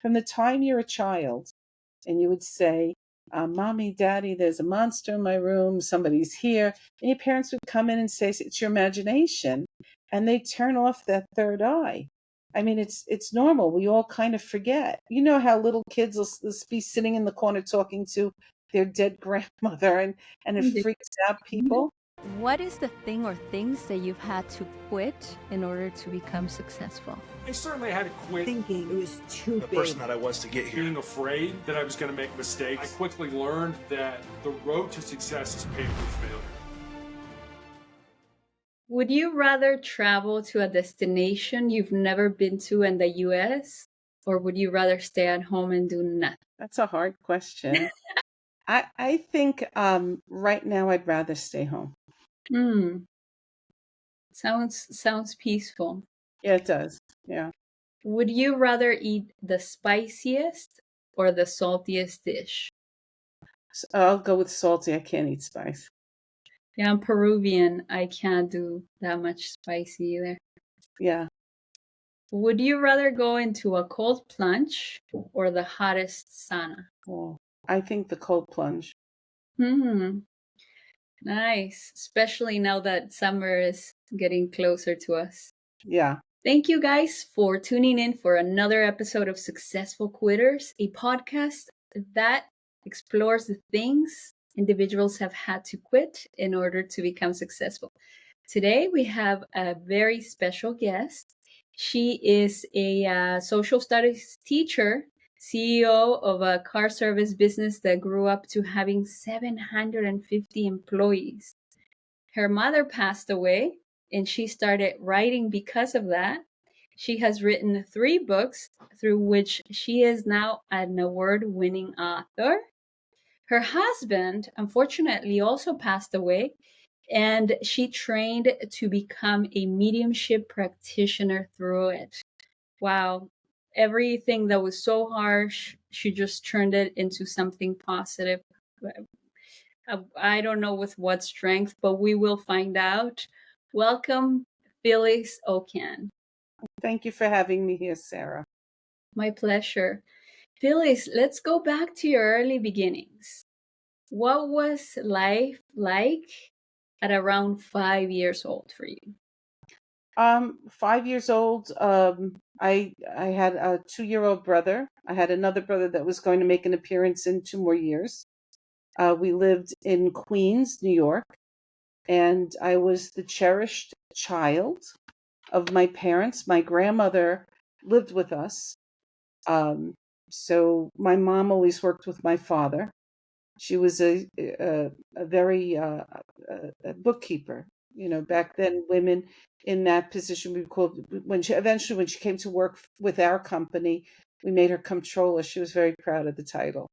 from the time you're a child, and you would say, Mommy, Daddy, there's a monster in my room, somebody's here. And your parents would come in and say, it's your imagination. And they turn off that third eye. I mean, it's normal. We all kind of forget. You know how little kids will be sitting in the corner talking to their dead grandmother, and it freaks out people. What is the thing or things that you've had to quit in order to become successful? I certainly had to quit thinking it was too the big. person that I was to get here. being afraid that I was going to make mistakes. I quickly learned that the road to success is paved with failure. Would you rather travel to a destination you've never been to in the US, or would you rather stay at home and do nothing? That's a hard question. I think right now I'd rather stay home. Sounds peaceful. Yeah, it does. Yeah. Would you rather eat the spiciest or the saltiest dish? So I'll go with salty. I can't eat spice. Yeah, I'm Peruvian. I can't do that much spicy either. Yeah. Would you rather go into a cold plunge or the hottest sauna? Well, I think the cold plunge. Nice. Especially now that summer is getting closer to us. Yeah. Thank you guys for tuning in for another episode of Successful Quitters, a podcast that explores the things individuals have had to quit in order to become successful. Today, we have a very special guest. She is a social studies teacher, CEO of a car service business that grew up to having 750 employees. Her mother passed away, and she started writing because of that. She has written 3 books through which she is now an award-winning author. Her husband, unfortunately, also passed away, and she trained to become a mediumship practitioner through it. Wow. Everything that was so harsh, she just turned it into something positive. I don't know with what strength, but we will find out. Welcome, Phyllis Okon. Thank you for having me here, Sarah. My pleasure. Phyllis, let's go back to your early beginnings. What was life like at around 5 years old for you? 5 years old. I had a 2-year-old brother. I had another brother that was going to make an appearance in 2 more years. We lived in Queens, New York, and I was the cherished child of my parents. My grandmother lived with us. So my mom always worked with my father. She was a very a bookkeeper. You know, back then women in that position we called, when she came to work with our company, we made her comptroller. She was very proud of the title.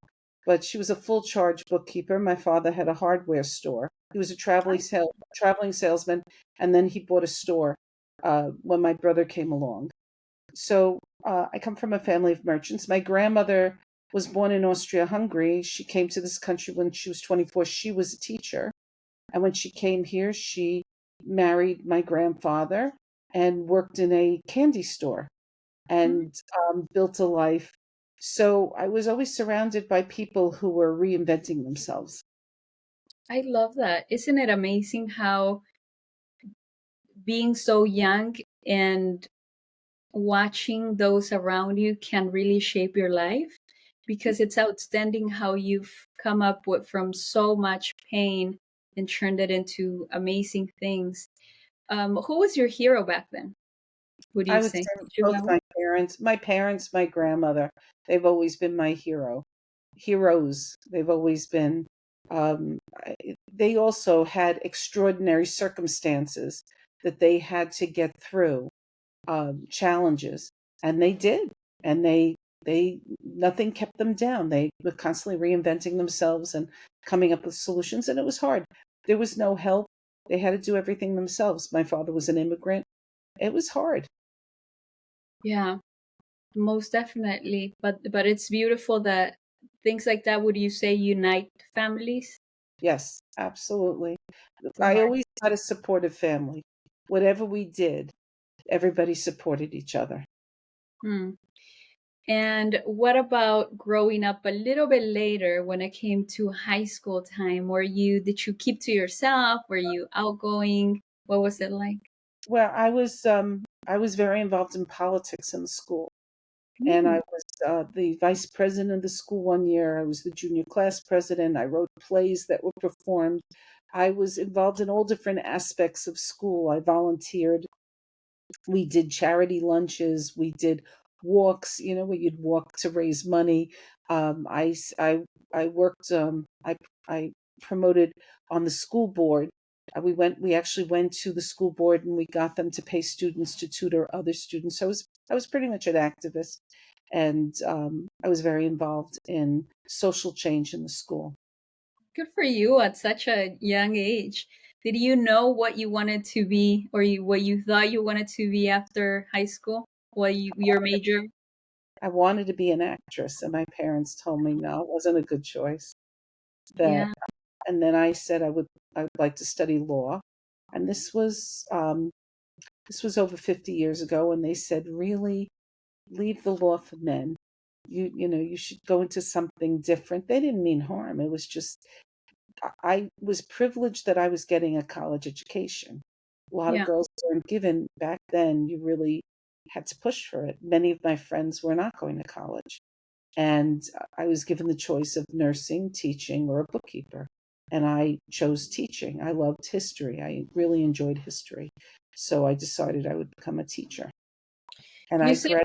But she was a full charge bookkeeper. My father had a hardware store. He was a traveling salesman, and then he bought a store when my brother came along. So I come from a family of merchants. My grandmother was born in Austria-Hungary. She came to this country when she was 24. She was a teacher. And when she came here, she married my grandfather and worked in a candy store and built a life. So I was always surrounded by people who were reinventing themselves. I love that. Isn't it amazing how being so young and watching those around you can really shape your life? Because it's outstanding how you've come up with from so much pain and turned it into amazing things. Who was your hero back then? Would you I would say? say both my parents, my grandmother. They've always been my heroes. They've always been. They also had extraordinary circumstances that they had to get through, challenges, and they did, and they nothing kept them down. They were constantly reinventing themselves and coming up with solutions, and it was hard. There was no help. They had to do everything themselves. My father was an immigrant. It was hard. Yeah, most definitely. But it's beautiful that things like that, would you say, unite families? Yes, absolutely. I always had a supportive family. Whatever we did, everybody supported each other. And what about growing up a little bit later when it came to high school time? Did you keep to yourself? Were you outgoing? What was it like? Well, I was very involved in politics in the school. And I Hmm. was the vice president of the school one year. I was the junior class president. I wrote plays that were performed. I was involved in all different aspects of school. I volunteered. We did charity lunches. We did walks, where you'd walk to raise money. I worked, I promoted on the school board. We actually went to the school board and we got them to pay students to tutor other students. So I was pretty much an activist, and I was very involved in social change in the school. Good for you at such a young age. Did you know what you wanted to be, or what you thought you wanted to be after high school? Your major? I wanted to be an actress, and my parents told me no, it wasn't a good choice. That Yeah. And then I said I would like to study law, and this was over 50 years ago, and they said, really, leave the law for men. You should go into something different. They didn't mean harm. It was just I was privileged that I was getting a college education. A lot of Yeah. girls weren't given back then. You really had to push for it. Many of my friends were not going to college. And I was given the choice of nursing, teaching, or a bookkeeper. And I chose teaching. I loved history. I really enjoyed history. So I decided I would become a teacher. And You said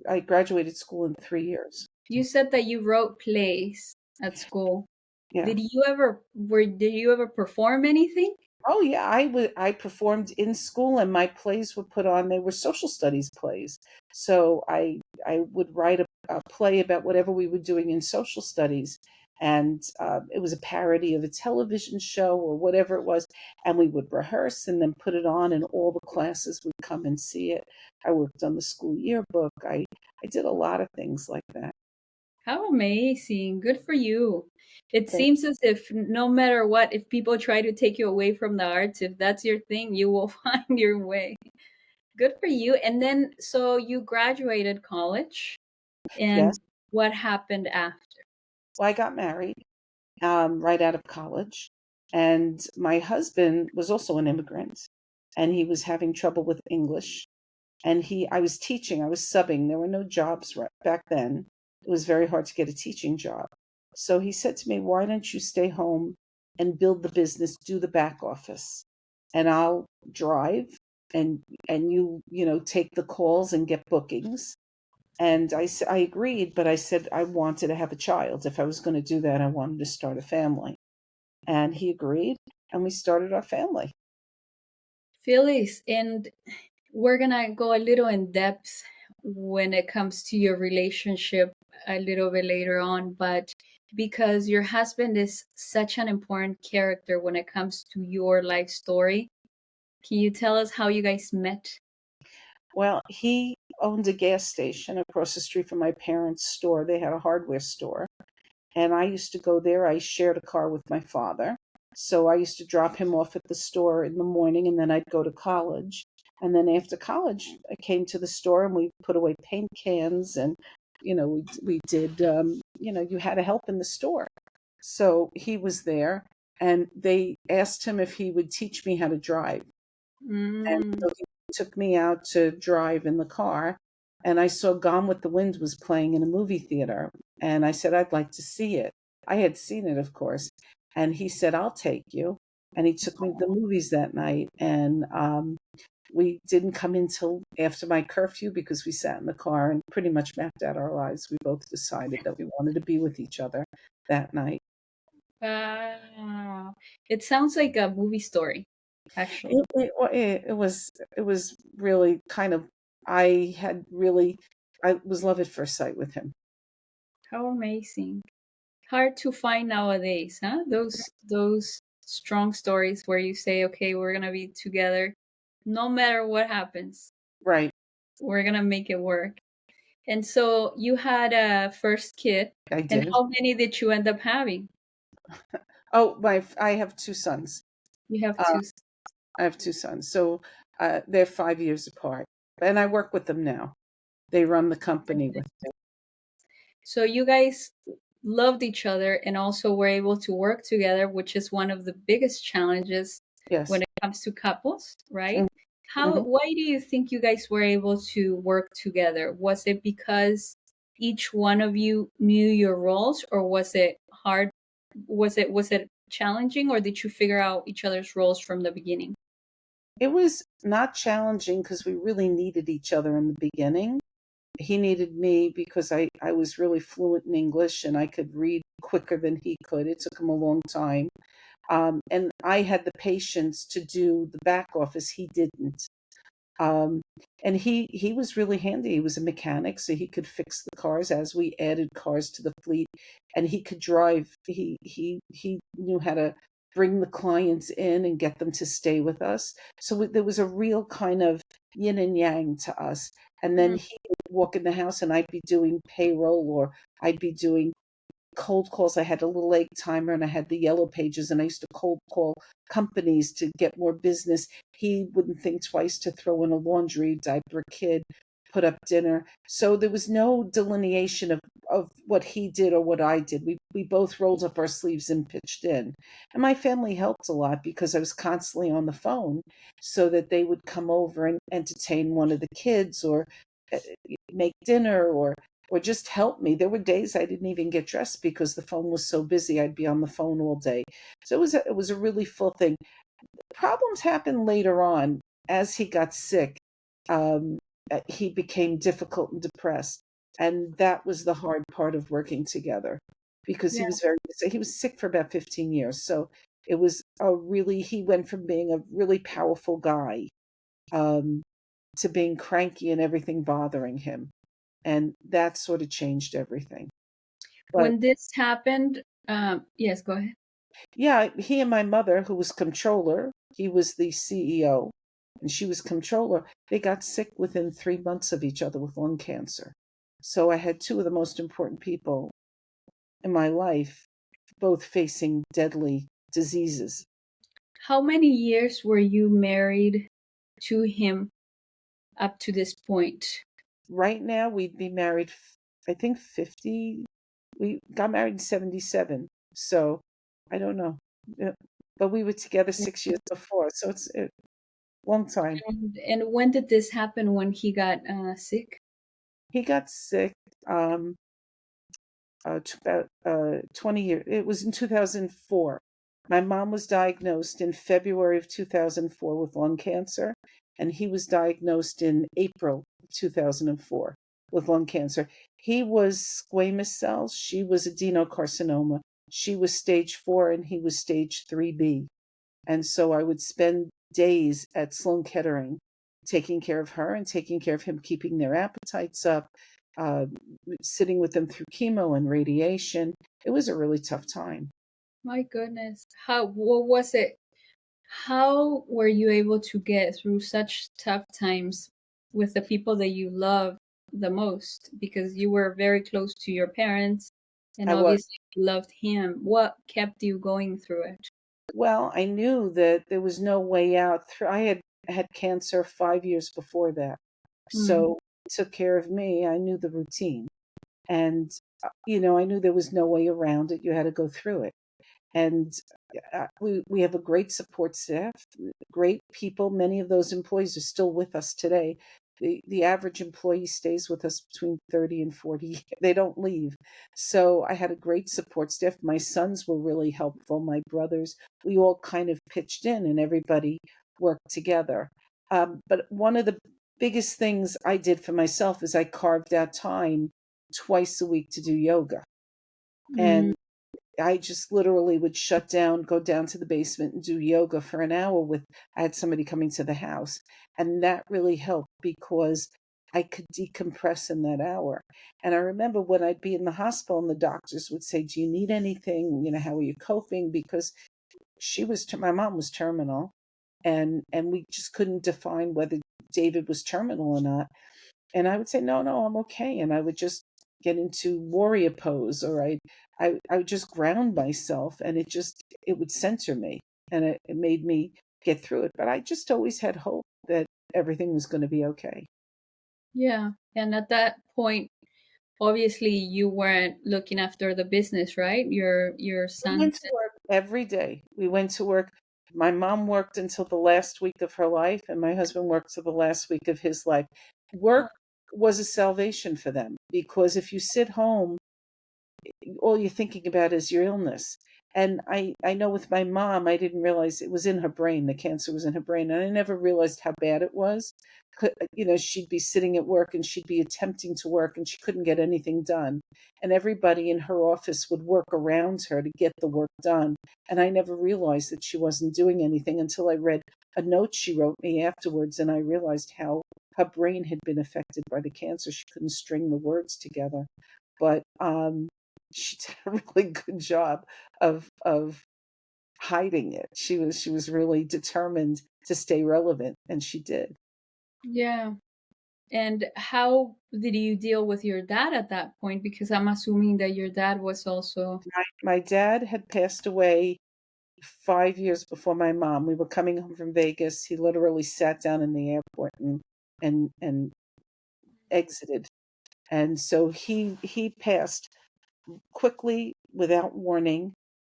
I graduated school in 3 years. you said that you wrote plays at school. Yeah. Did you ever perform anything? Oh yeah, I performed in school, and my plays were put on. They were social studies plays. So I would write a play about whatever we were doing in social studies, and it was a parody of a television show or whatever it was, and we would rehearse and then put it on, and all the classes would come and see it. I worked on the school yearbook. I did a lot of things like that. How amazing. Good for you. It Thank seems as if no matter what, if people try to take you away from the arts, if that's your thing, you will find your way. Good for you. And then, so you graduated college, Yes. and what happened after? Well, I got married right out of college. And my husband was also an immigrant, and he was having trouble with English. And I was teaching, I was subbing. There were no jobs back then. It was very hard to get a teaching job. So he said to me, "Why don't you stay home and build the business, do the back office, and I'll drive, and take the calls and get bookings." And I agreed, but I said I wanted to have a child. If I was going to do that, I wanted to start a family. And he agreed, and we started our family. Phyllis, and we're gonna go a little in depth when it comes to your relationship a little bit later on, but because your husband is such an important character when it comes to your life story, can you tell us how you guys met? Well, he owned a gas station across the street from my parents' store. They had a hardware store, and I used to go there. I shared a car with my father. So I used to drop him off at the store in the morning, and then I'd go to college. And then after college, I came to the store, and we put away paint cans, and we did you had to help in the store. So he was there, and they asked him if he would teach me how to drive. And Mm. so he took me out to drive in the car, and I saw Gone with the Wind was playing in a movie theater, and I said I'd like to see it. I had seen it, of course, and he said I'll take you, and he took me to the movies that night, and we didn't come in till after my curfew because we sat in the car and pretty much mapped out our lives. We both decided that we wanted to be with each other that night. Wow. It sounds like a movie story, actually. It was really kind of I had really I was love at first sight with him. How amazing. Hard to find nowadays, huh? Those strong stories where you say, okay, we're gonna be together no matter what happens. Right, We're gonna make it work. And so you had a first kid, I and did. how many did you end up having? Oh, I have two sons. You have Uh, two. I have two sons, so they're 5 years apart, and I work with them now. They run the company with me. So you guys loved each other and also were able to work together, which is one of the biggest challenges Yes. when it comes to couples, right? Mm-hmm. Why do you think you guys were able to work together? Was it because each one of you knew your roles, or was it hard? Was it challenging, or did you figure out each other's roles from the beginning? It was not challenging because we really needed each other in the beginning. He needed me because I was really fluent in English and I could read quicker than he could. It took him a long time. And I had the patience to do the back office. He didn't. Um, and he was really handy. He was a mechanic, so he could fix the cars as we added cars to the fleet, and he could drive. He knew how to bring the clients in and get them to stay with us. So there was a real kind of yin and yang to us. And then Mm. he would walk in the house, and I'd be doing payroll, or I'd be doing cold calls. I had a little egg timer and I had the yellow pages, and I used to cold call companies to get more business. He wouldn't think twice to throw in a laundry, diaper a kid, put up dinner. So there was no delineation of what he did or what I did. We both rolled up our sleeves and pitched in. And my family helped a lot because I was constantly on the phone so that they would come over and entertain one of the kids, or uh, make dinner, or just help me. There were days I didn't even get dressed because the phone was so busy. I'd be on the phone all day. So it was a really full thing. Problems happened later on as he got sick. Um, he became difficult and depressed, and that was the hard part of working together because he Yeah. was very he was sick for about 15 years. So it was a really he went from being a really powerful guy, um, to being cranky and everything bothering him, and that sort of changed everything. But When this happened, yes, go ahead. yeah, he and my mother, who was controller, he was the CEO, and she was controller, they got sick within 3 months of each other with lung cancer. So I had two of the most important people in my life, both facing deadly diseases. How many years were you married to him up to this point? Right now, we'd be married, I think 50. We got married in 77. So I don't know. Yeah. But we were together 6 years before. So it's a long time. And when did this happen, when he got sick? He got sick um, about 20 years. It was in 2004. My mom was diagnosed in February of 2004 with lung cancer, and he was diagnosed in April 2004 with lung cancer. He was squamous cells. She was adenocarcinoma. She was stage 4, and he was stage 3B. And so I would spend days at Sloan Kettering taking care of her and taking care of him, keeping their appetites up, uh, sitting with them through chemo and radiation. It was a really tough time. My goodness. What was it? How were you able to get through such tough times with the people that you love the most? Because you were very close to your parents and I was, obviously you loved him. What kept you going through it? well, I knew that there was no way out through. I had cancer 5 years before that. Mm. So he took care of me. I knew the routine. And, I knew there was no way around it. You had to go through it. And we have a great support staff, great people. Many of those employees are still with us today. The average employee stays with us between 30 and 40. They don't leave. So I had a great support staff. My sons were really helpful. My brothers, we all kind of pitched in and everybody worked together. But one of the biggest things I did for myself is I carved out time twice a week to do yoga. Mm. And I just literally would shut down, go down to the basement and do yoga for an hour I had somebody coming to the house. And that really helped because I could decompress in that hour. And I remember when I'd be in the hospital and the doctors would say, "Do you need anything? How are you coping?" Because my mom was terminal, and we just couldn't define whether David was terminal or not. And I would say, "No, no, I'm okay." And I would just get into warrior pose, or I would just ground myself, and it would center me, and it made me get through it. But I just always had hope that everything was going to be okay. Yeah. And at that point, obviously you weren't looking after the business, right? Your We son. went to work every day. We went to work. My mom worked until the last week of her life, and my husband worked till the last week of his life. Work was a salvation for them, because if you sit home, all you're thinking about is your illness. And I know with my mom, I didn't realize it was in her brain. The cancer was in her brain. And I never realized how bad it was. You know, she'd be sitting at work and she'd be attempting to work and she couldn't get anything done. And everybody in her office would work around her to get the work done. And I never realized that she wasn't doing anything until I read a note she wrote me afterwards. And I realized how her brain had been affected by the cancer. She couldn't string the words together. But she did a really good job of hiding it. She was really determined to stay relevant, and she did. Yeah. And how did you deal with your dad at that point? Because I'm assuming that your dad was also. My dad had passed away 5 years before my mom. We were coming home from Vegas. He literally sat down in the airport and exited. And so he passed quickly without warning.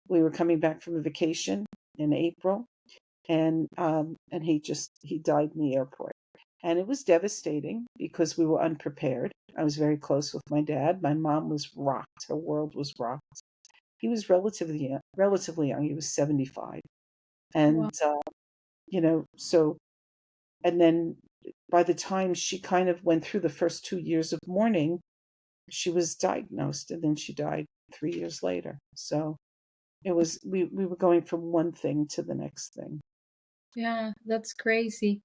We were coming back from a vacation in April, and he died in the airport. And it was devastating because we were unprepared. I was very close with my dad. My mom was rocked. Her world was rocked. He was relatively young. He was 75. Wow. And so, and then by the time she kind of went through the first 2 years of mourning, she was diagnosed, and then she died 3 years later. So it was we were going from one thing to the next thing. Yeah, that's crazy.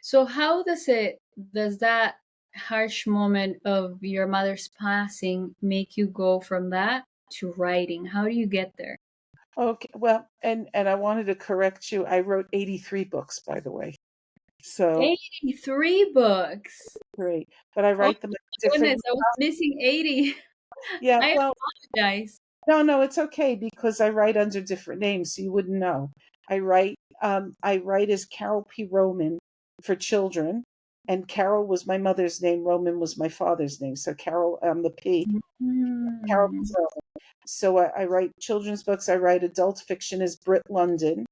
So how does that harsh moment of your mother's passing make you go from that to writing? How do you get there? Okay, well, and I wanted to correct you. I wrote 83 books, by the way. So 83 books. great, but I Oh write them my in different. goodness, I was missing 80. Yeah, I well, apologize. no, it's okay because I write under different names, so you wouldn't know. I write as Carol P. Roman for children, and Carol was my mother's name. Roman was my father's name. So Carol, the P. Carol P. Mm. Roman. So I write children's books. I write adult fiction as Britt London.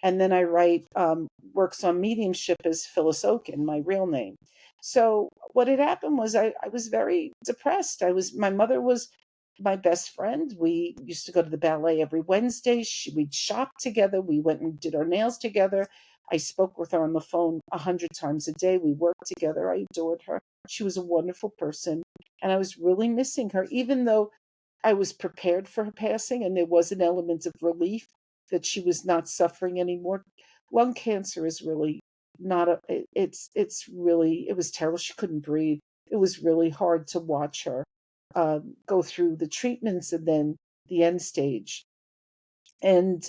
And then I write works on mediumship as Phyllis Okon, my real name. So what had happened was I was very depressed. My mother was my best friend. We used to go to the ballet every Wednesday. We'd shop together. We went and did our nails together. I spoke with her on the phone 100 times a day. We worked together. I adored her. She was a wonderful person. And I was really missing her, even though I was prepared for her passing and there was an element of relief that she was not suffering anymore. Lung cancer is really not it's really, it was terrible. She couldn't breathe. It was really hard to watch her go through the treatments and then the end stage. And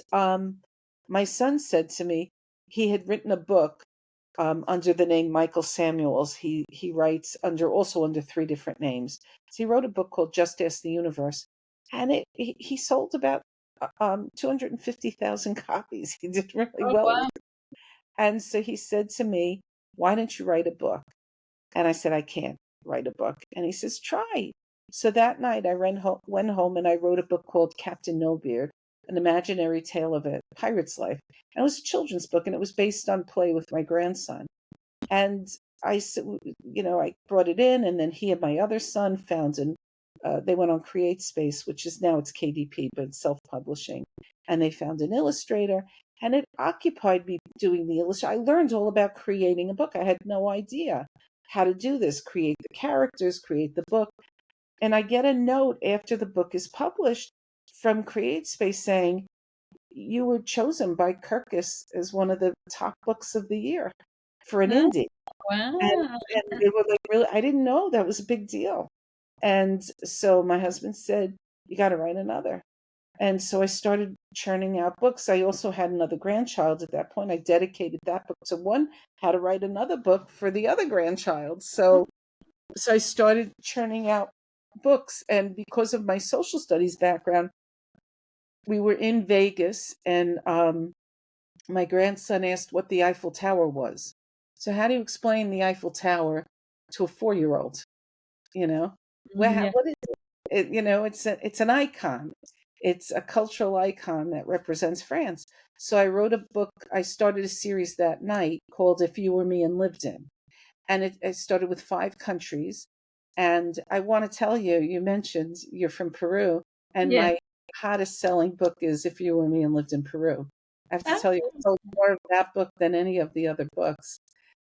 my son said to me, he had written a book under the name Michael Samuels. He writes under three different names. So he wrote a book called Just Ask the Universe, and he sold about 250,000 copies. He did really Oh well. wow. And so he said to me, "Why don't you write a book?" And I said, "I can't write a book." And he says, "Try." So that night went home and I wrote a book called Captain No-Beard, an imaginary tale of a pirate's life. And it was a children's book, and it was based on play with my grandson. And I brought it in, and then he and my other son they went on Create Space, which is now it's KDP, but it's self-publishing. And they found an illustrator, and it occupied me doing the illustration. I learned all about creating a book. I had no idea how to do this, create the characters, create the book. And I get a note after the book is published from Create Space saying, "You were chosen by Kirkus as one of the top books of the year for an Oh, indie." And wow. and they were like, really, I didn't know that was a big deal. And so my husband said, "You got to write another." And so I started churning out books. I also had another grandchild at that point. I dedicated that book to one, how to write another book for the other grandchild. So I started churning out books. And because of my social studies background, we were in Vegas, and my grandson asked what the Eiffel Tower was. So how do you explain the Eiffel Tower to a 4-year-old. You know, Yeah. what is it? You know, it's an icon. It's a cultural icon that represents France. So I wrote a book. I started a series that night called "If You Were Me and Lived In," and it started with 5 countries. And I want to tell you, you mentioned you're from Peru, and Yeah. my hottest selling book is "If You Were Me and Lived in Peru." I have to Ah, tell you, I sold more of that book than any of the other books,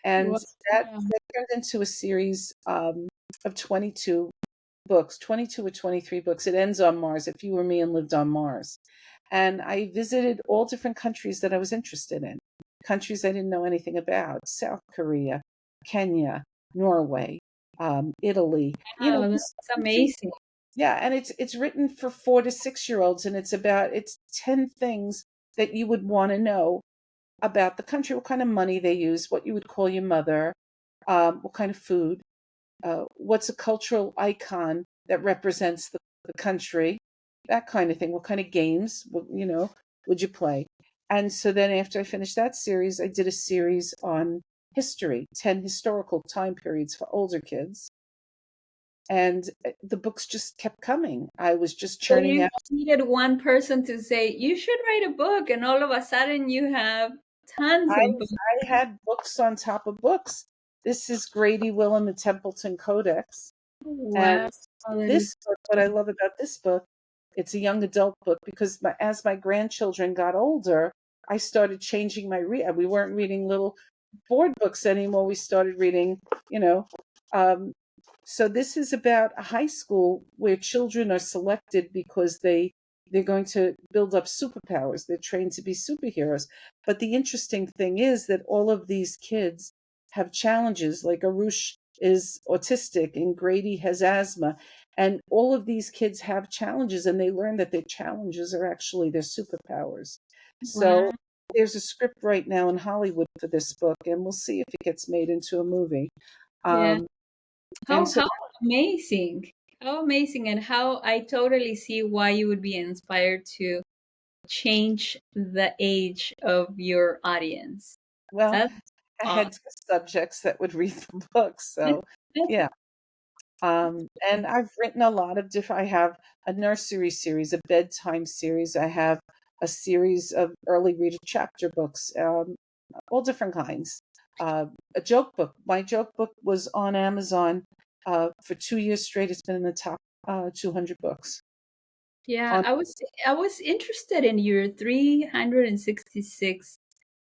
and wow. that turned into a series of 22 books, 22 or 23 books. It ends on Mars, "If You Were Me and Lived on Mars." And I visited all different countries that I was interested in, countries I didn't know anything about: South Korea, Kenya, Norway, Italy. You know, Wow, these that's countries. amazing. Yeah, and it's written for 4 to 6 year olds, and it's 10 things that you would want to know about the country: what kind of money they use, what you would call your mother, what kind of food, what's a cultural icon that represents the country, that kind of thing. What kind of games, would you play? And so then after I finished that series, I did a series on history, 10 historical time periods for older kids. And the books just kept coming. I was just So churning you out. needed one person to say, you should write a book, and all of a sudden you have tons I, of books. I had books on top of books. This is Grady Will and the Templeton Codex. And Wow, that is this book, what I love about this book, it's a young adult book because as my grandchildren got older, I started changing my read. We weren't reading little board books anymore. We started reading, you know. Um, so this is about a high school where children are selected because they're going to build up superpowers. They're trained to be superheroes. But the interesting thing is that all of these kids have challenges. Like Arush is autistic and Grady has asthma. And all of these kids have challenges, and they learn that their challenges are actually their superpowers. So wow. there's a script right now in Hollywood for this book, and we'll see if it gets made into a movie. Yeah. Um, and How so amazing. How amazing, and how I totally see why you would be inspired to change the age of your audience. Well, That's I awesome. had subjects that would read the book, so yeah. And I've written a lot of different. I have a nursery series, a bedtime series. I have a series of early reader chapter books, all different kinds. A joke book. My joke book was on Amazon for 2 years straight. It's been in the top 200 books. Yeah, On I was interested in your 366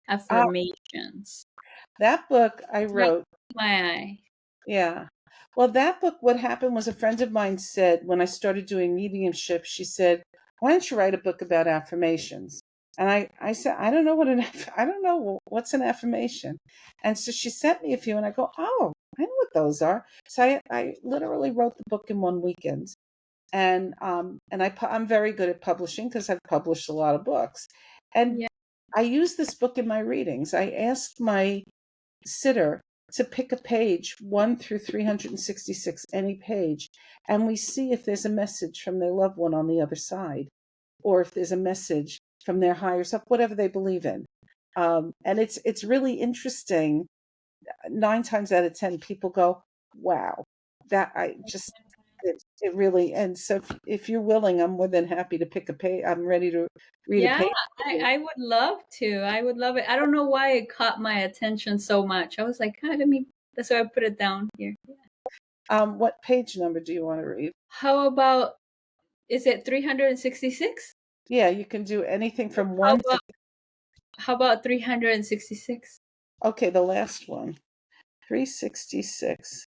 uh, affirmations. that book I Caught wrote. my eye. Yeah. Well, that book, what happened was a friend of mine said when I started doing mediumship, she said, "Why don't you write a book about affirmations?" And I said, "I don't know I don't know what's an affirmation." And so she sent me a few, and I go, "Oh, I know what those are." So I literally wrote the book in one weekend. And I'm very good at publishing because I've published a lot of books. And Yeah. I use this book in my readings. I asked my sitter to pick a page 1 through 366, any page, and we see if there's a message from their loved one on the other side, or if there's a message from their higher self, whatever they believe in. And it's really interesting. 9 times out of 10, people go, "Wow, that I just." It really. And so if you're willing, I'm more than happy to pick a page. I'm ready to read a Yeah, page for you. I would love to. I would love it. I don't know why it caught my attention so much. I was like, let me. That's why I put it down here. What page number do you want to read? How about, is it 366? Yeah, you can do anything from How 1 to. about how about 366? Okay, the last one, 366.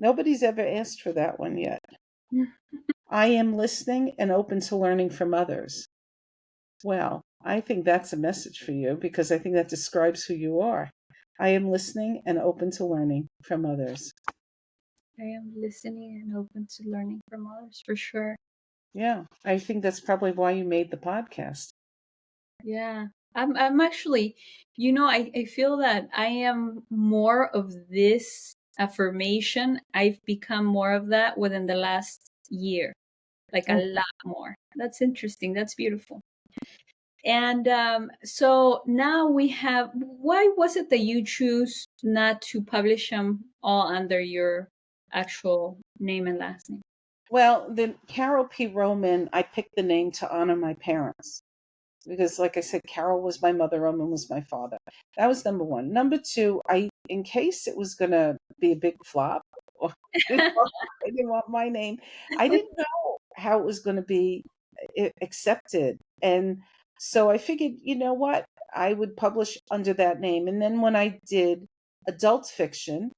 Nobody's ever asked for that one yet. I am listening and open to learning from others. Well, I think that's a message for you because I think that describes who you are. I am listening and open to learning from others. I am listening and open to learning from others, for sure. Yeah, I think that's probably why you made the podcast. Yeah. I'm actually, I feel that I am more of this affirmation. I've become more of that within the last year, like a Oh, lot more. That's interesting. That's beautiful. And so now we have, why was it that you choose not to publish them all under your actual name and last name? Well, the Carol P. Roman, I picked the name to honor my parents because, like I said, Carol was my mother, Roman was my father. That was number one. Number two, in case it was going to be a big flop, or I didn't want my name. I didn't know how it was going to be accepted, and so I figured, you know what, I would publish under that name. And then when I did adult fiction,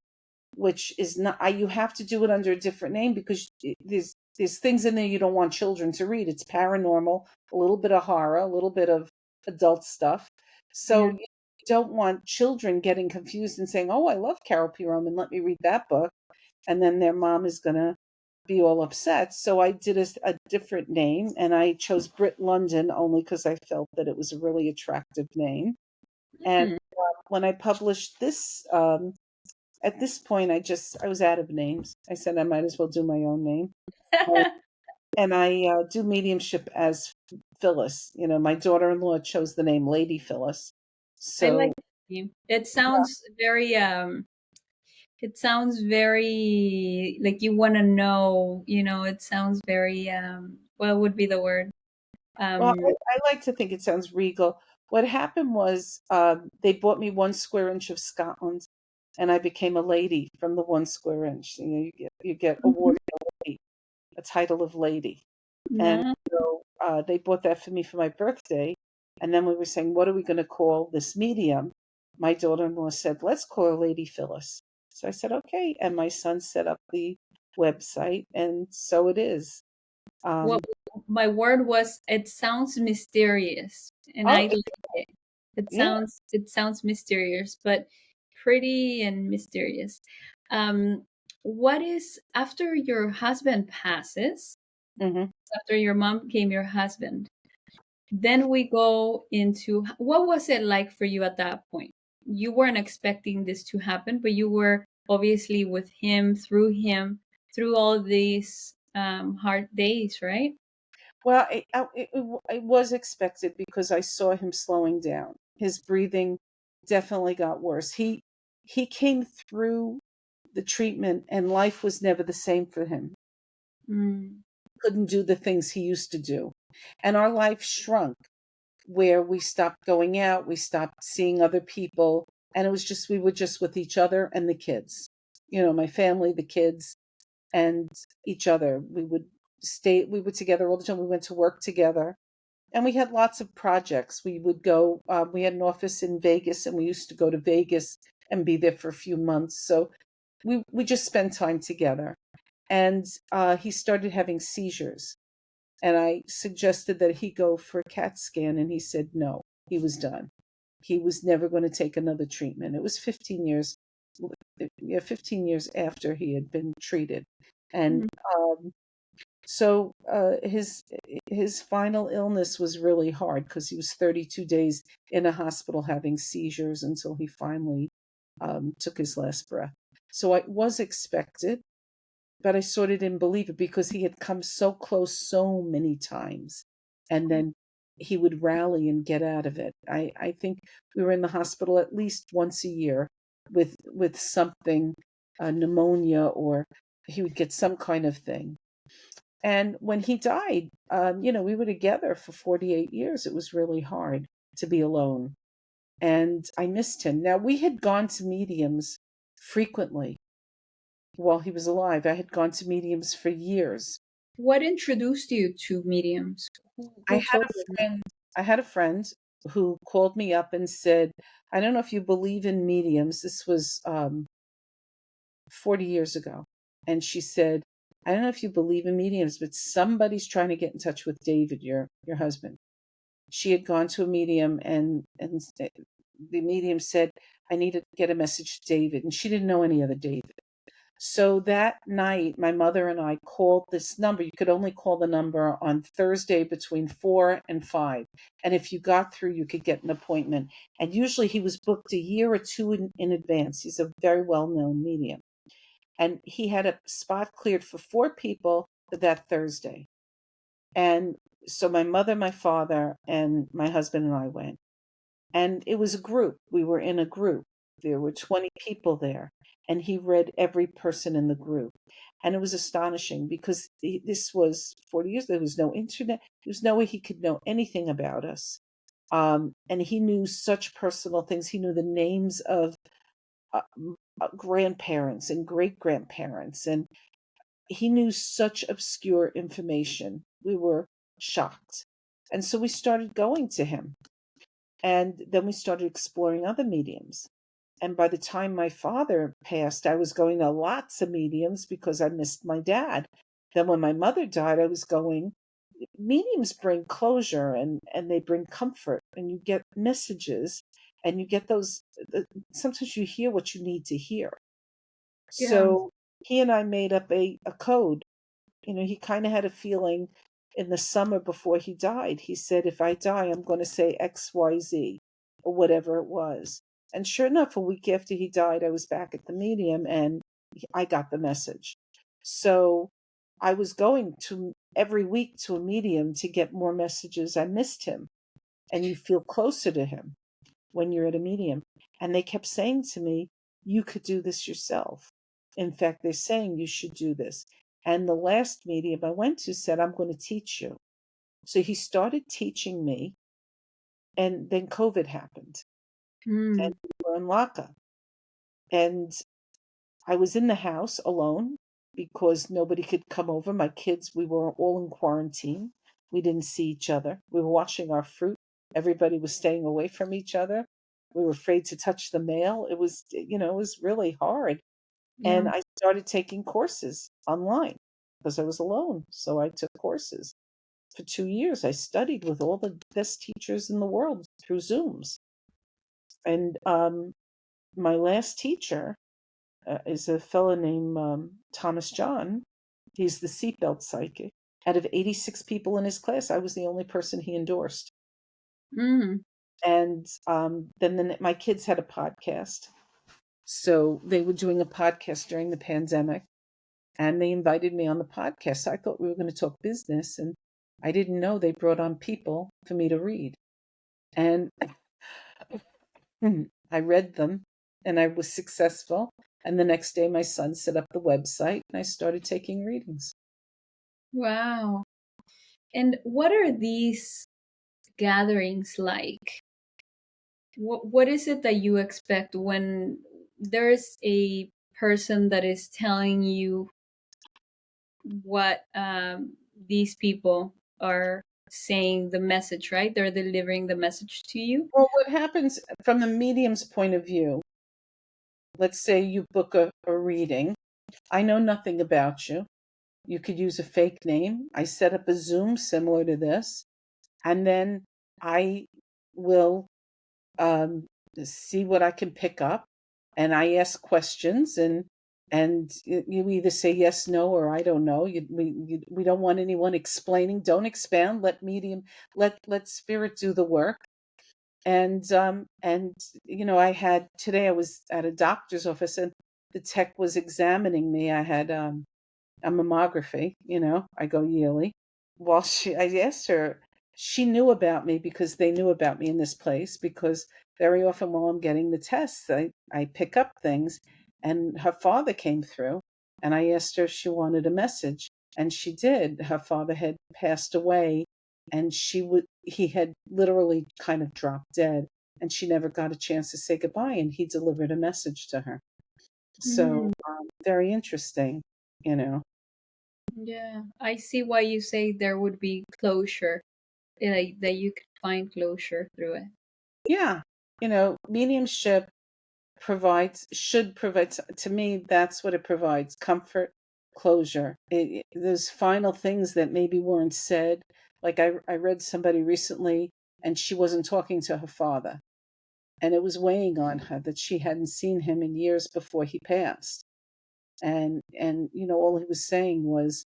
which is not, you have to do it under a different name because there's things in there you don't want children to read. It's paranormal, a little bit of horror, a little bit of adult stuff. So Yeah. you don't want children getting confused and saying, "Oh, I love Carol P. Roman, let me read that book," and then their mom is gonna be all upset. So I did a different name, and I chose Brit London only because I felt that it was a really attractive name. And Hmm. when I published this, at this point, I was out of names. I said I might as well do my own name, and I do mediumship as Phyllis. You know, my daughter-in-law chose the name Lady Phyllis. I like So the name. It sounds very it sounds very like you want to know, it sounds very what would be the word? well, Um I like to think it sounds regal. What happened was they bought me 1 square inch of Scotland, and I became a lady from the 1 square inch. You know, you get Mhm. awarded a title of lady, and Nah. so they bought that for me for my birthday. And then we were saying, what are we going to call this medium? My daughter-in-law said, let's call her Lady Phyllis. So I said, okay. And my son set up the website, and so it is. What Um, my word was, it sounds mysterious, and I oh, like it. yeah. It sounds mysterious, but pretty and mysterious. Um, what is after your husband passes, Hmm. after your mom became your husband, then we go into what was it like for you at that point? You weren't expecting this to happen, but you were obviously with him, through all these hard days, right? Well, it was expected because I saw him slowing down. His breathing definitely got worse. He came through the treatment, and life was never the same for him. Mm. Couldn't do the things he used to do. And our life shrunk where we stopped going out, we stopped seeing other people, and it was just, we were just with each other and the kids. You know, my family, the kids, and each other. We were together all the time. We went to work together, and we had lots of projects. We would go, we had an office in Vegas, and we used to go to Vegas and be there for a few months. So we just spent time together. And he started having seizures, and I suggested that he go for a CAT scan, and he said no, he was done. He was never going to take another treatment. It was 15 years, yeah, 15 years after he had been treated. And Mhm. so his final illness was really hard because he was 32 days in a hospital having seizures until he finally took his last breath. So it was expected, but I sort of didn't believe it because he had come so close so many times, and then he would rally and get out of it. I think we were in the hospital at least once a year with something, pneumonia, or he would get some kind of thing. And when he died, we were together for 48 years. It was really hard to be alone, and I missed him. Now, we had gone to mediums frequently while he was alive. I had gone to mediums for years. What introduced you to mediums? I Who had told a you? friend I had a friend who called me up and said, "I don't know if you believe in mediums." This was 40 years ago. And she said, "I don't know if you believe in mediums, but somebody's trying to get in touch with David, your husband." She had gone to a medium, and the medium said, "I need to get a message to David." And she didn't know any other David. So that night, my mother and I called this number. You could only call the number on Thursday between 4 and 5. And if you got through, you could get an appointment. And usually he was booked a year or two in advance. He's a very well known medium. And he had a spot cleared for 4 people for that Thursday. And So my mother, my father, and my husband and I went. And it was a group. We were in a group. There were 20 people there. And he read every person in the group. And it was astonishing because this was 40 years. There was no internet. There was no way he could know anything about us. And he knew such personal things. He knew the names of grandparents and great grandparents. And he knew such obscure information. We were shocked. And so we started going to him. And then we started exploring other mediums. And by the time my father passed, I was going to lots of mediums because I missed my dad. Then when my mother died, I was going, mediums bring closure and they bring comfort, and you get messages and you get those, sometimes you hear what you need to hear. Yeah. So he and I made up a code. He kind of had a feeling in the summer before he died. He said, if I die, I'm going to say XYZ or whatever it was. And sure enough, a week after he died, I was back at the medium and I got the message. So I was going to every week to a medium to get more messages. I missed him. And you feel closer to him when you're at a medium. And they kept saying to me, you could do this yourself. In fact, they're saying you should do this. And the last medium I went to said, I'm going to teach you. So he started teaching me. And then COVID happened. Mm. And we were in lockup. And I was in the house alone because nobody could come over. My kids, we were all in quarantine. We didn't see each other. We were washing our fruit. Everybody was staying away from each other. We were afraid to touch the mail. It was really hard. Yeah. And I started taking courses online because I was alone. So I took courses. For 2 years, I studied with all the best teachers in the world through Zooms. And my last teacher is a fellow named Thomas John. He's the seatbelt psychic. Out of 86 people in his class, I was the only person he endorsed. Mm. And then my kids had a podcast. So they were doing a podcast during the pandemic, and they invited me on the podcast. So I thought we were going to talk business, and I didn't know they brought on people for me to read. And I read them, and I was successful. And the next day, my son set up the website, and I started taking readings. Wow. And what are these gatherings like? What is it that you expect when there's a person that is telling you what these people are saying, the message, right? They're delivering the message to you. Well, what happens from the medium's point of view, let's say you book a reading. I know nothing about you. You could use a fake name. I set up a Zoom similar to this, and then I will see what I can pick up, and I ask questions, and you either say yes, no, or I don't know. We don't want anyone explaining. Don't expand. Let spirit do the work. And I had today. I was at a doctor's office, and the tech was examining me. I had a mammography. I go yearly. While I asked her, she knew about me because they knew about me in this place. Because very often while I'm getting the tests, I pick up things. And her father came through, and I asked her if she wanted a message, and she did. Her father had passed away, and he had literally kind of dropped dead, and she never got a chance to say goodbye, and he delivered a message to her. So Mm. very interesting, you know. Yeah, I see why you say there would be closure, like that you could find closure through it. Yeah, mediumship should provide, to me, that's what it provides: comfort, closure. Those final things that maybe weren't said. Like I read somebody recently, and she wasn't talking to her father, and it was weighing on her that she hadn't seen him in years before he passed. And all he was saying was,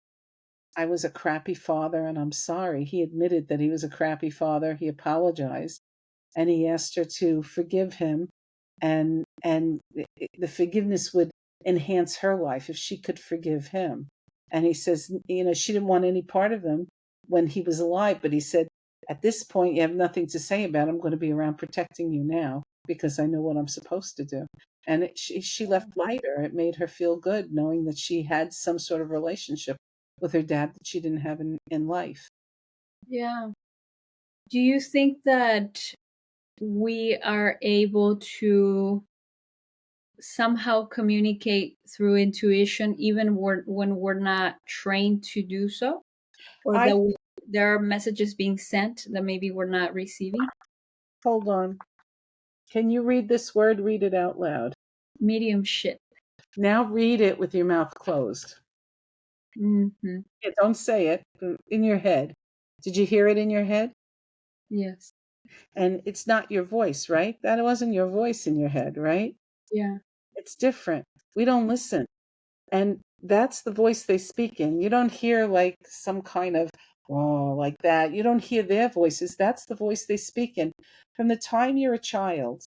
I was a crappy father, and I'm sorry. He admitted that he was a crappy father. He apologized, and he asked her to forgive him, and the forgiveness would enhance her life if she could forgive him. And he says, she didn't want any part of him, when he was alive, but he said, at this point, you have nothing to say about it. I'm going to be around protecting you now because I know what I'm supposed to do. And she left lighter. It made her feel good knowing that she had some sort of relationship with her dad that she didn't have in life. Yeah. Do you think that we are able to somehow communicate through intuition even when we're not trained to do so? Or I that there are messages being sent that maybe we're not receiving? Hold on. Can you read this word? Read it out loud. Mediumship. Now read it with your mouth closed. Mm-hmm. Yeah, don't say it in your head. Did you hear it in your head? Yes. And it's not your voice, right? That wasn't your voice in your head, right? Yeah. It's different. We don't listen. And that's the voice they speak in. You don't hear like some kind of, oh, like that. You don't hear their voices. That's the voice they speak in. From the time you're a child,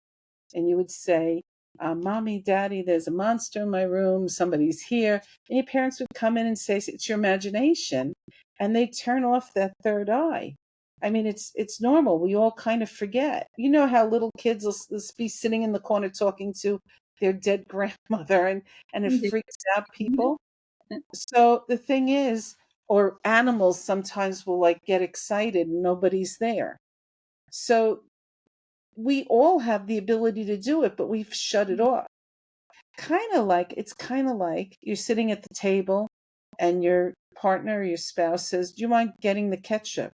and you would say, Mommy, Daddy, there's a monster in my room, somebody's here. And your parents would come in and say, it's your imagination. And they turn off that third eye. I mean, it's normal. We all kind of forget. You know how little kids will be sitting in the corner talking to their dead grandmother, and it freaks out people. So the thing is, or animals sometimes will like get excited and nobody's there. So we all have the ability to do it, but we've shut it off. It's kind of like you're sitting at the table and your partner or your spouse says, do you mind getting the ketchup?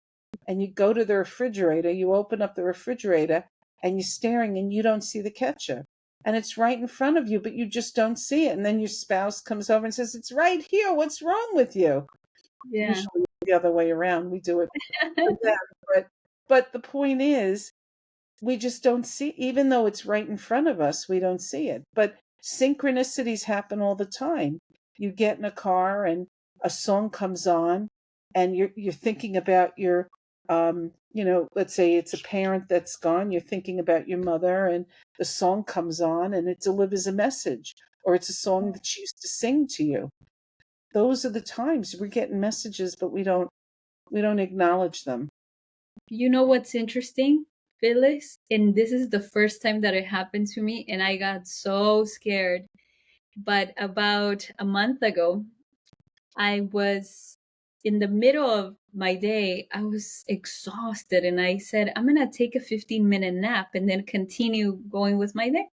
And you go to the refrigerator, you open up the refrigerator and you're staring and you don't see the ketchup. And it's right in front of you, but you just don't see it. And then your spouse comes over and says, it's right here. What's wrong with you? Yeah. Usually the other way around. We do it for them. But the point is, we just don't see, even though it's right in front of us, we don't see it. But synchronicities happen all the time. You get in a car and a song comes on and you're thinking about your let's say it's a parent that's gone, you're thinking about your mother and the song comes on and it delivers a message, or it's a song that she used to sing to you. Those are the times we're getting messages, but we don't acknowledge them. You know what's interesting, Phyllis? And this is the first time that it happened to me, and I got so scared. But about a month ago, I was in the middle of my day. I was exhausted, and I said, I'm going to take a 15-minute nap and then continue going with my day.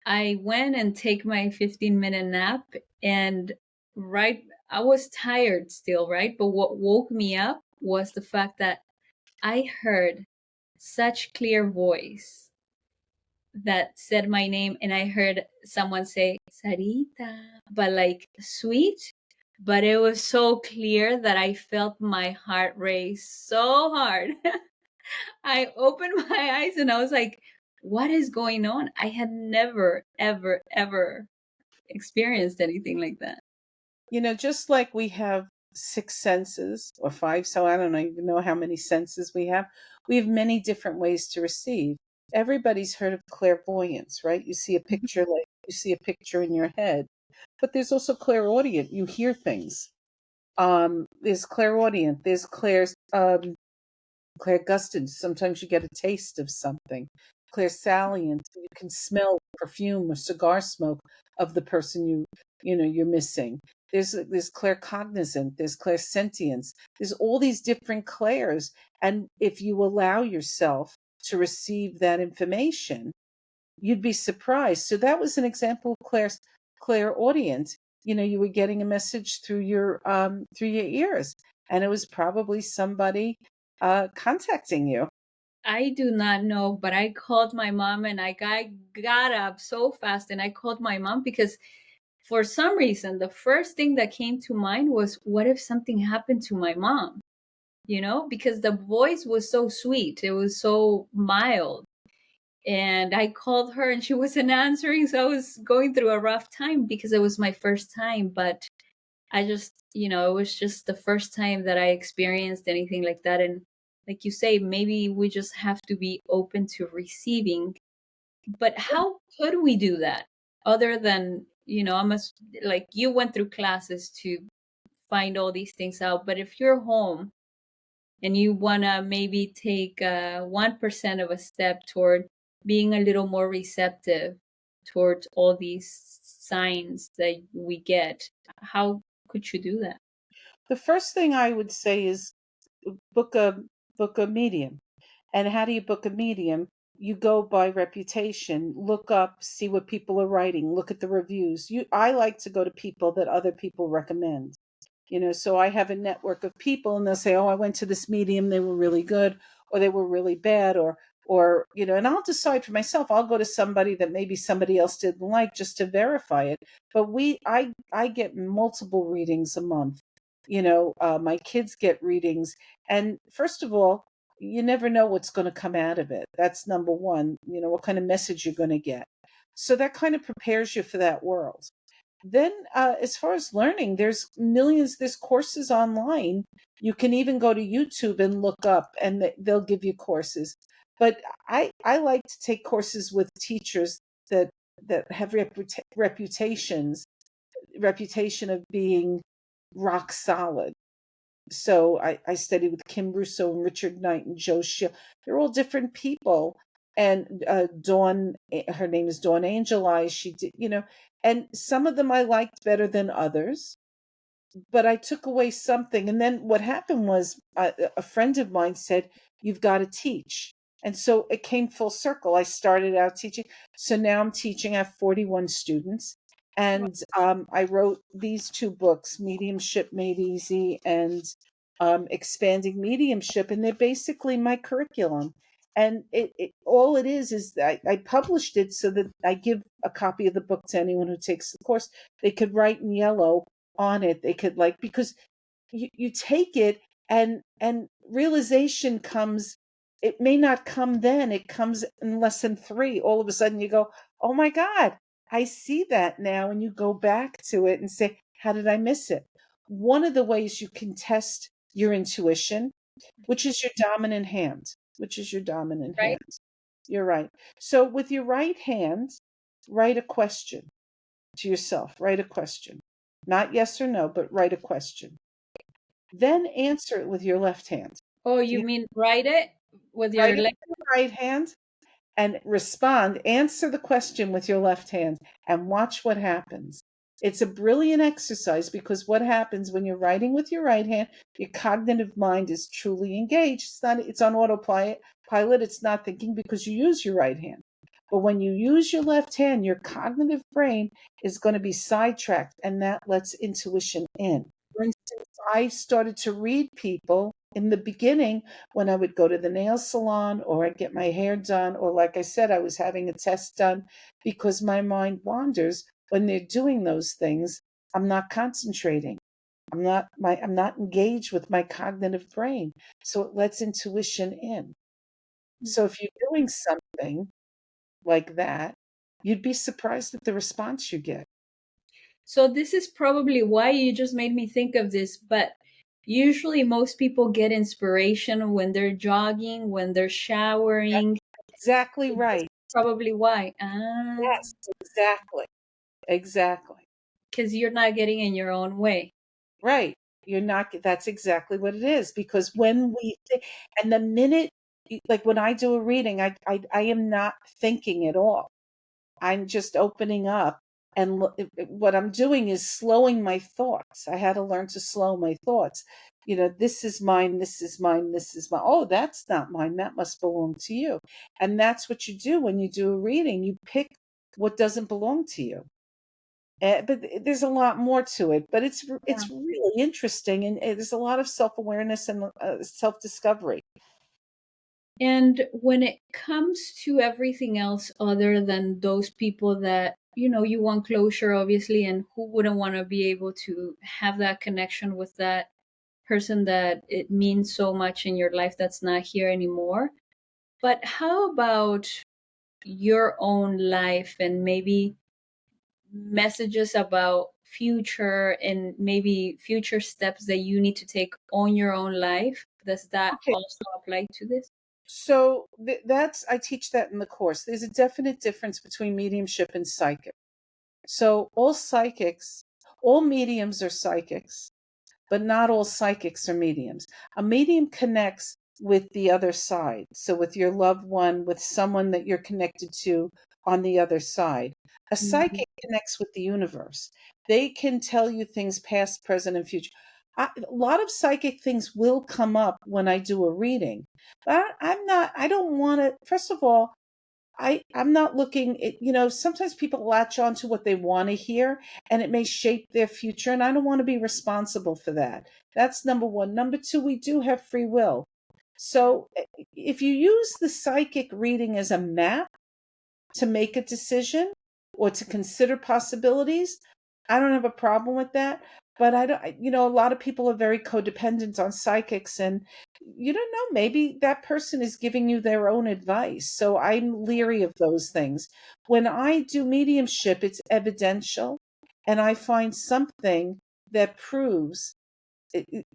I went and take my 15-minute nap, and I was tired still, right? But what woke me up was the fact that I heard such clear voice that said my name, and I heard someone say Sarita, but like sweet, but it was so clear that I felt my heart race so hard. I opened my eyes and I was like, what is going on? I had never, ever, ever experienced anything like that. Just like we have six senses or five, so I don't even know how many senses we have. We have many different ways to receive. Everybody's heard of clairvoyance, right? You see a picture in your head, but there's also clairaudient. You hear things. There's clairaudient. There's clairgustance. Sometimes you get a taste of something. Clairsalient. You can smell perfume or cigar smoke of the person you're missing. There's claircognizant. There's clairsentience. There's all these different clairs, and if you allow yourself to receive that information, you'd be surprised. So that was an example of clairaudient. You were getting a message through your ears, and it was probably somebody contacting you. I do not know, but I called my mom and I got up so fast and I called my mom because for some reason, the first thing that came to mind was, what if something happened to my mom? Because the voice was so sweet. It was so mild. And I called her and she wasn't answering. So I was going through a rough time because it was my first time. But I just, it was just the first time that I experienced anything like that. And like you say, maybe we just have to be open to receiving. But how could we do that other than, I must, like, you went through classes to find all these things out. But if you're home and you want to maybe take 1% of a step toward being a little more receptive towards all these signs that we get, how could you do that? The first thing I would say is book a book a medium. And how do you book a medium? You go by reputation, look up, see what people are writing, look at the reviews. I like to go to people that other people recommend. So I have a network of people, and they'll say, "Oh, I went to this medium, they were really good, or they were really bad," or and I'll decide for myself. I'll go to somebody that maybe somebody else didn't like just to verify it. But I get multiple readings a month. My kids get readings, and first of all, you never know what's going to come out of it. That's number one. What kind of message you're going to get. So that kind of prepares you for that world. Then, as far as learning, there's courses online. You can even go to YouTube and look up, and they'll give you courses. But I like to take courses with teachers that have reputation of being rock solid. So I studied with Kim Russo and Richard Knight and Joe Shield. They're all different people. And Dawn, her name is Dawn Angel Eyes. She did, and some of them I liked better than others, but I took away something. And then what happened was a friend of mine said, "You've got to teach." And so it came full circle. I started out teaching. So now I'm teaching. I have 41 students. And I wrote these two books, Mediumship Made Easy and Expanding Mediumship. And they're basically my curriculum. And all it is that I published it so that I give a copy of the book to anyone who takes the course. They could write in yellow on it. They could because you take it, and realization comes. It may not come then. It comes in lesson 3. All of a sudden you go, "Oh my God, I see that now." And you go back to it and say, "How did I miss it?" One of the ways you can test your intuition, which is your dominant hand, Right? You're right. So with your right hand, write a question to yourself. Write a question. Not yes or no, but write a question. Then answer it with your left hand. Oh, you mean write it with Write your it left? with your right hand and answer the question with your left hand, and watch what happens. It's a brilliant exercise, because what happens when you're writing with your right hand, your cognitive mind is truly engaged. It's on autopilot. It's not thinking because you use your right hand. But when you use your left hand, your cognitive brain is going to be sidetracked, and that lets intuition in. For instance, I started to read people in the beginning when I would go to the nail salon, or I'd get my hair done, or like I said, I was having a test done, because my mind wanders when they're doing those things. I'm not concentrating. I'm not engaged with my cognitive brain. So it lets intuition in. So if you're doing something like that, you'd be surprised at the response you get. So this is probably why you just made me think of this, but usually most people get inspiration when they're jogging, when they're showering. Exactly So this right. is probably why. Yes, exactly. Exactly. Because you're not getting in your own way. Right. You're not, that's exactly what it is. Because when and the minute, like when I do a reading, I am not thinking at all. I'm just opening up. And what I'm doing is slowing my thoughts. I had to learn to slow my thoughts. This is mine, this is mine, this is mine. Oh, that's not mine. That must belong to you. And that's what you do when you do a reading. You pick what doesn't belong to you. But there's a lot more to it. But it's really interesting, and there's a lot of self-awareness and self-discovery. And when it comes to everything else other than those people that, you want closure, obviously, and who wouldn't want to be able to have that connection with that person that it means so much in your life that's not here anymore. But how about your own life and maybe messages about future and maybe future steps that you need to take on your own life? Does that Okay, also apply to this? so that's I teach that in the course. There's a definite difference between mediumship and psychic. So all mediums are psychics, but not all psychics are mediums. A medium connects with the other side. So with your loved one, with someone that you're connected to on the other side. A psychic connects with the universe. They can tell you things past, present, and future. A lot of psychic things will come up when I do a reading. But I don't want to, first of all, I'm not looking at, sometimes people latch on to what they want to hear and it may shape their future. And I don't want to be responsible for that. That's number one. Number two, we do have free will. So if you use the psychic reading as a map to make a decision or to consider possibilities, I don't have a problem with that. But I don't, a lot of people are very codependent on psychics, and you don't know, maybe that person is giving you their own advice. So I'm leery of those things. When I do mediumship, it's evidential, and I find something that proves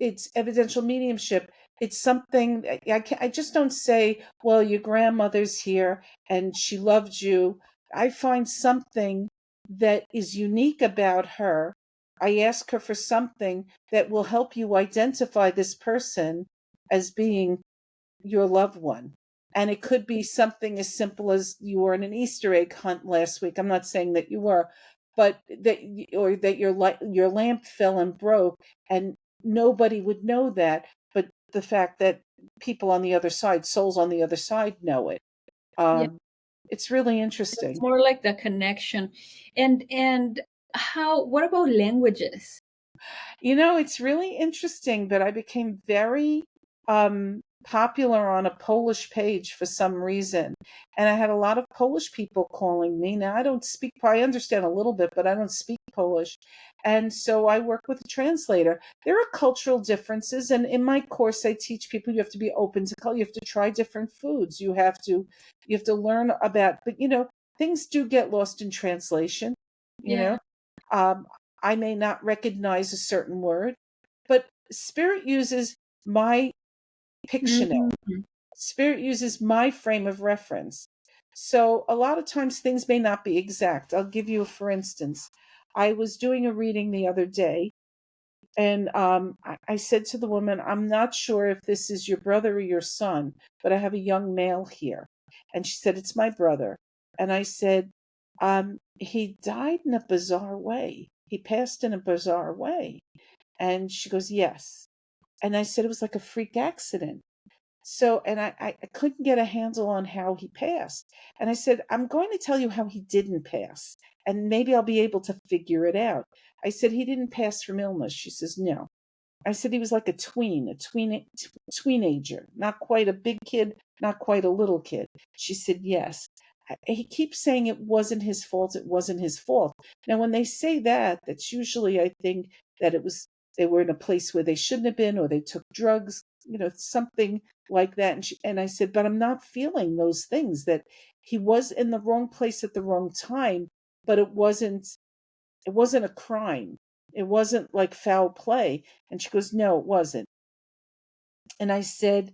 it's evidential mediumship. It's something I just don't say, well, your grandmother's here and she loved you. I find something that is unique about her. I ask her for something that will help you identify this person as being your loved one. And it could be something as simple as you were in an Easter egg hunt last week. I'm not saying that you were, but that your lamp fell and broke, and nobody would know that. But the fact that people on the other side, souls on the other side, know it. Yeah. It's really interesting. It's more like the connection. And what about languages? It's really interesting, but I became very popular on a Polish page for some reason. And I had a lot of Polish people calling me. Now, I understand a little bit, but I don't speak Polish. And so I work with a translator. There are cultural differences. And in my course, I teach people you have to be open to color. You have to try different foods. You have to learn about, but things do get lost in translation, you know. I may not recognize a certain word, but Spirit uses my Pictionary. Spirit uses my frame of reference. So a lot of times things may not be exact. I'll give you for instance. I was doing a reading the other day, and I said to the woman, I'm not sure if this is your brother or your son, but I have a young male here. And she said, it's my brother. And I said, he died in a bizarre way. He passed in a bizarre way. And she goes, yes. And I said, it was like a freak accident. So, and I couldn't get a handle on how he passed. And I said, I'm going to tell you how he didn't pass, and maybe I'll be able to figure it out. I said, he didn't pass from illness. She says, no. I said, he was like a tweenager, not quite a big kid, not quite a little kid. She said, yes. He keeps saying it wasn't his fault. It wasn't his fault. Now, when they say that, that's usually, I think, that they were in a place where they shouldn't have been, or they took drugs, something like that. And I said, but I'm not feeling those things, that he was in the wrong place at the wrong time, but it wasn't a crime. It wasn't like foul play. And she goes, no, it wasn't. And I said,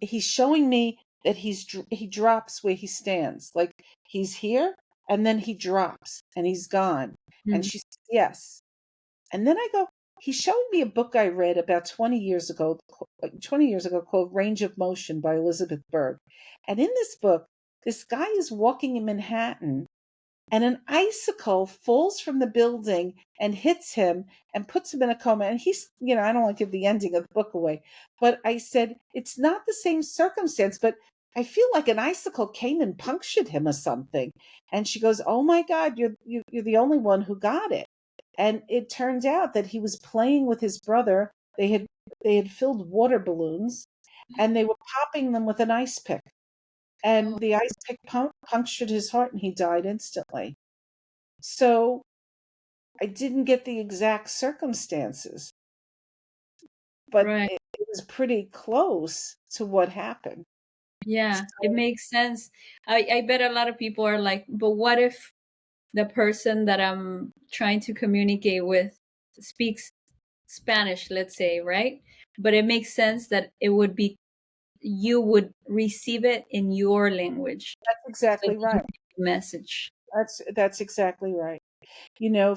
he's showing me that he drops where he stands. Like he's here and then he drops and he's gone. And she said, yes. And then I go, he's showing me a book I read about 20 years ago called Range of Motion by Elizabeth Berg. And in this book, this guy is walking in Manhattan, and an icicle falls from the building and hits him and puts him in a coma. And he's, I don't want to give the ending of the book away, but I said, it's not the same circumstance, but I feel like an icicle came and punctured him or something. And she goes, oh my God, you're the only one who got it. And it turned out that he was playing with his brother. They had filled water balloons, and they were popping them with an ice pick. And the ice pick punctured his heart, and he died instantly. So I didn't get the exact circumstances, but it was pretty close to what happened. Yeah, it makes sense. I bet a lot of people are like, but what if the person that I'm trying to communicate with speaks Spanish, let's say, right? But it makes sense that you would receive it in your language. That's exactly right. Message. That's exactly right.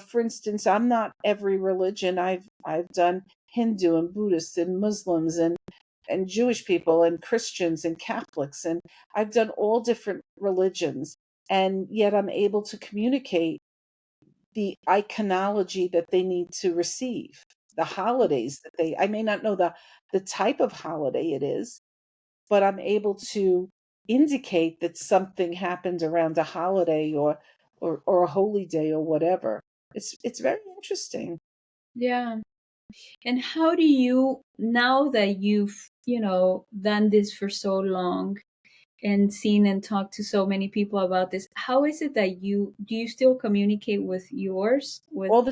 For instance, I'm not every religion. I've done Hindu and Buddhists and Muslims and Jewish people and Christians and Catholics. And I've done all different religions. And yet I'm able to communicate the iconology that they need to receive, the holidays that I may not know the type of holiday it is, but I'm able to indicate that something happened around a holiday or a holy day or whatever. It's very interesting. Yeah. And how do you, now that you've, done this for so long and seen and talked to so many people about this, how is it that do you still communicate with yours? With, All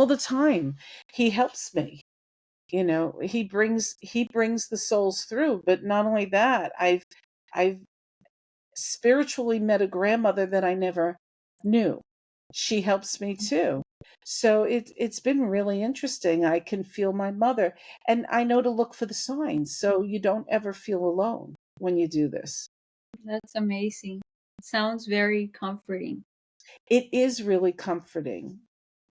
the time. He helps me. He brings the souls through. But not only that, I've spiritually met a grandmother that I never knew. She helps me too. So it's been really interesting. I can feel my mother, and I know to look for the signs, so you don't ever feel alone when you do this. that's amazing. It sounds very comforting. It is really comforting.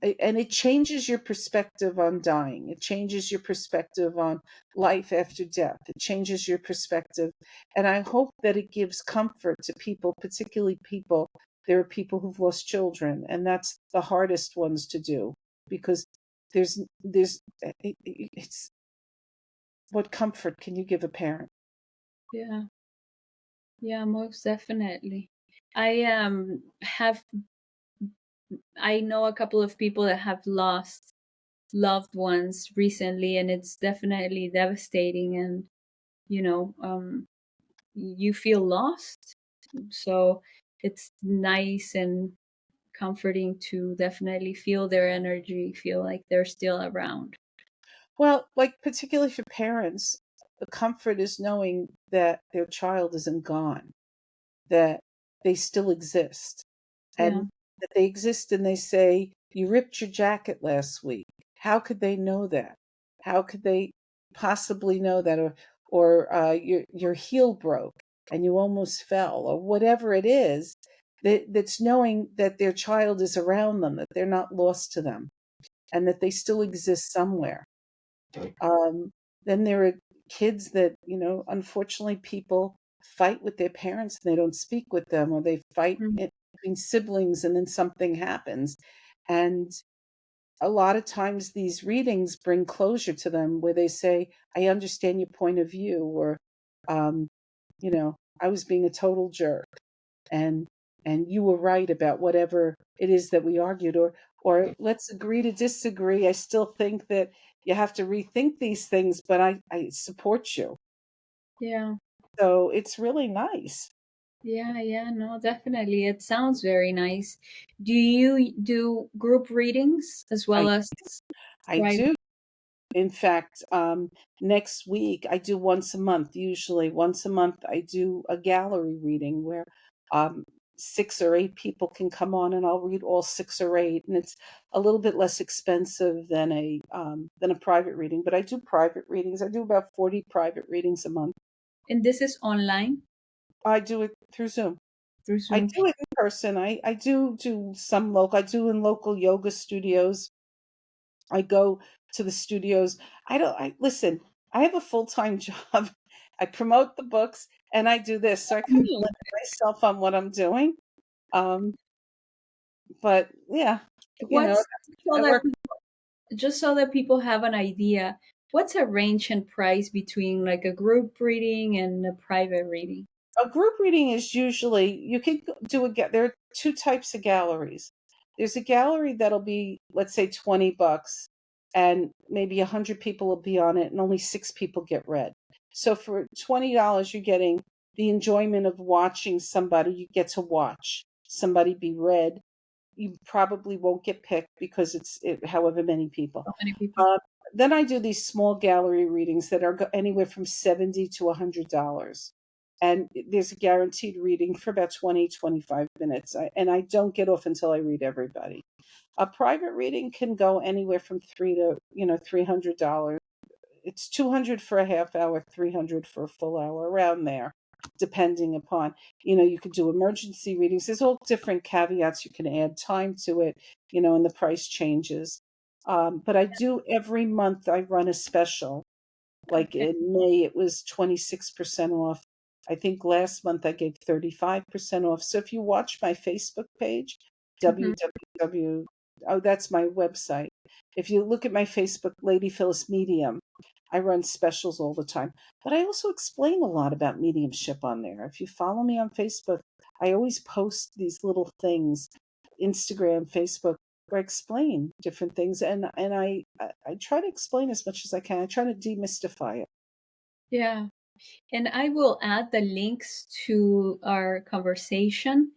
And it changes your perspective on dying. It changes your perspective on life after death. It changes your perspective. And I hope that it gives comfort to people, particularly people. There are people who've lost children, and that's the hardest ones to do, because it's what comfort can you give a parent? Yeah. Yeah, most definitely. I have I know a couple of people that have lost loved ones recently, and it's definitely devastating, and you feel lost. So it's nice and comforting to definitely feel their energy, feel like they're still around. Well, like particularly for parents, the comfort is knowing that their child isn't gone, that they still exist, Yeah. and that they exist, and they say, "You ripped your jacket last week." How could they know that? How could they possibly know that? Or your heel broke and you almost fell, or whatever it is, that's knowing that their child is around them, that they're not lost to them, and that they still exist somewhere. Um, then there are kids that, unfortunately, people fight with their parents and they don't speak with them, or they fight Mhm. between siblings and then something happens. And a lot of times these readings bring closure to them, where they say, "I understand your point of view," or, um, "I was being a total jerk, and you were right about whatever it is that we argued," or "Let's agree to disagree. I still think that you have to rethink these things, but I support you." Yeah. So it's really nice. Yeah, yeah, no, definitely. It sounds very nice. Do you do group readings as I well as I private? do. In fact, next week I do once a month. Usually, once a month I do a gallery reading where um, 6 or 8 people can come on, and I'll read all 6 or 8, and it's a little bit less expensive than a private reading. But I do private readings. I do about 40 private readings a month. And this is online I do it through Zoom. through I Zoom. do it in person. I do some local. I do in local yoga studios. I go to the studios. I don't I listen, I have a full-time job. I promote the books and I do this. So I kind of Mm. limit myself on what I'm doing. Um, but yeah, What's so I that work. just so that people have an idea, what's a range and price between like a group reading and a private reading? A group reading is usually, you can there are two types of galleries. There's a gallery that'll be, let's say, $20, and maybe 100 people will be on it, and only 6 people get read. So for $20, you're getting the enjoyment of watching somebody. You get to watch somebody be read. You probably won't get picked because however many people. So many people. Uh, then I do these small gallery readings that are anywhere from $70 to $100. And there's a guaranteed reading for about 20-25 minutes. And I don't get off until I read everybody. A private reading can go anywhere from $300. It's 200 for a half hour, 300 for a full hour, around there, depending upon, you could do emergency readings. There's all different caveats. You can add time to it, and the price changes. But I do every month. I run a special. Like Okay. in May, it was 26% off. I think last month I gave 35% off. So if you watch my Facebook page, Mhm. www, oh, that's my website. If you look at my Facebook, Lady Phyllis Medium, I run specials all the time. But I also explain a lot about mediumship on there. If you follow me on Facebook, I always post these little things, Instagram, Facebook, where I explain different things, and I try to explain as much as I can. I try to demystify it. Yeah. And I will add the links to our conversation,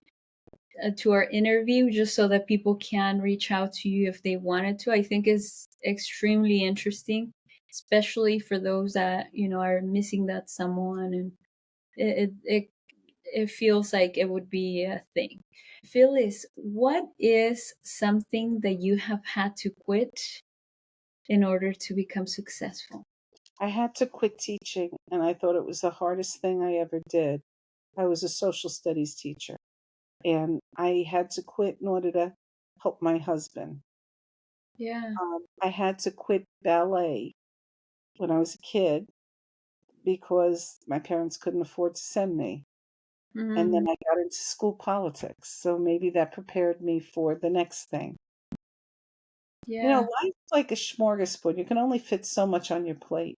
to our interview, just so that people can reach out to you if they wanted to. I think is extremely interesting, especially for those that, are missing that someone, and it feels like it would be a thing. Phyllis, what is something that you have had to quit in order to become successful? I had to quit teaching, and I thought it was the hardest thing I ever did. I was a social studies teacher, and I had to quit in order to help my husband. Yeah. I had to quit ballet when I was a kid because my parents couldn't afford to send me. And then Mm, I got into school politics, so maybe that prepared me for the next thing. yeah. Life's like a smorgasbord. You can only fit so much on your plate.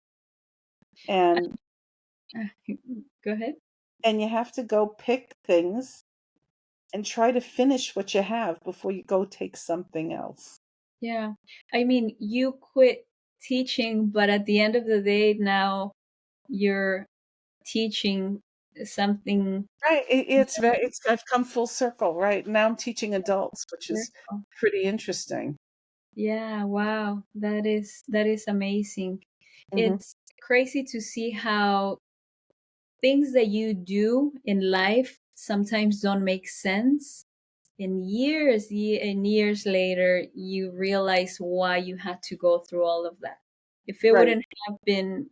And Go ahead. and you have to go pick things and try to finish what you have before you go take something else. Yeah. I mean, you quit teaching, but at the end of the day, now you're teaching something. Right. It's I've come full circle, right? Now I'm teaching adults, which is pretty interesting. Yeah, wow. That is amazing. Hmm. It's crazy to see how things that you do in life sometimes don't make sense. And and years later, you realize why you had to go through all of that. If it Right. wouldn't have been,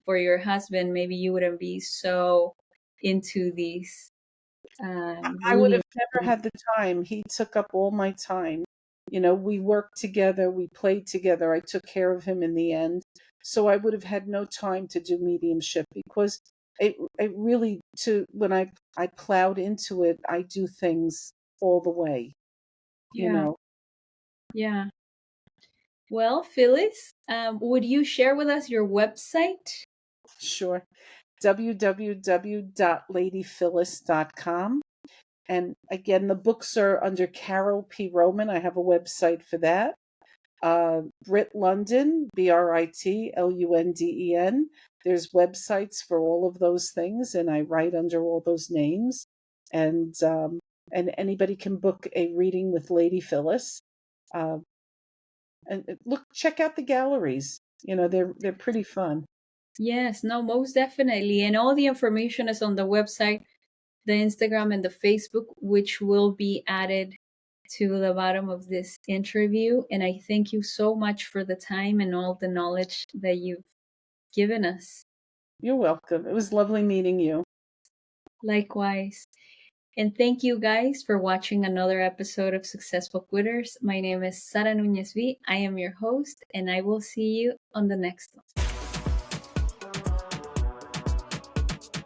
for your husband, maybe you wouldn't be so into these I would have readings. never had the time. He took up all my time. We worked together, we played together. I took care of him in the end. So I would have had no time to do mediumship because it really to when I plowed into it, I do things all the way, you Yeah, know. yeah. Well, Phyllis, would you share with us your website? Sure. www.ladyphyllis.com. And again, the books are under Carol P. Roman. I have a website for that. Brit London, BritLunden. There's websites for all of those things, and I write under all those names. And anybody can book a reading with Lady Phyllis. Uh, and check out the galleries. They're pretty fun. Yes, no, most definitely. And all the information is on the website, the Instagram, and the Facebook, which will be added to the bottom of this interview. And I thank you so much for the time and all the knowledge that you've given us. You're welcome. It was lovely meeting you. Likewise. And thank you guys for watching another episode of Successful Quitters. My name is Sara Nunez Bee. I am your host, and I will see you on the next one.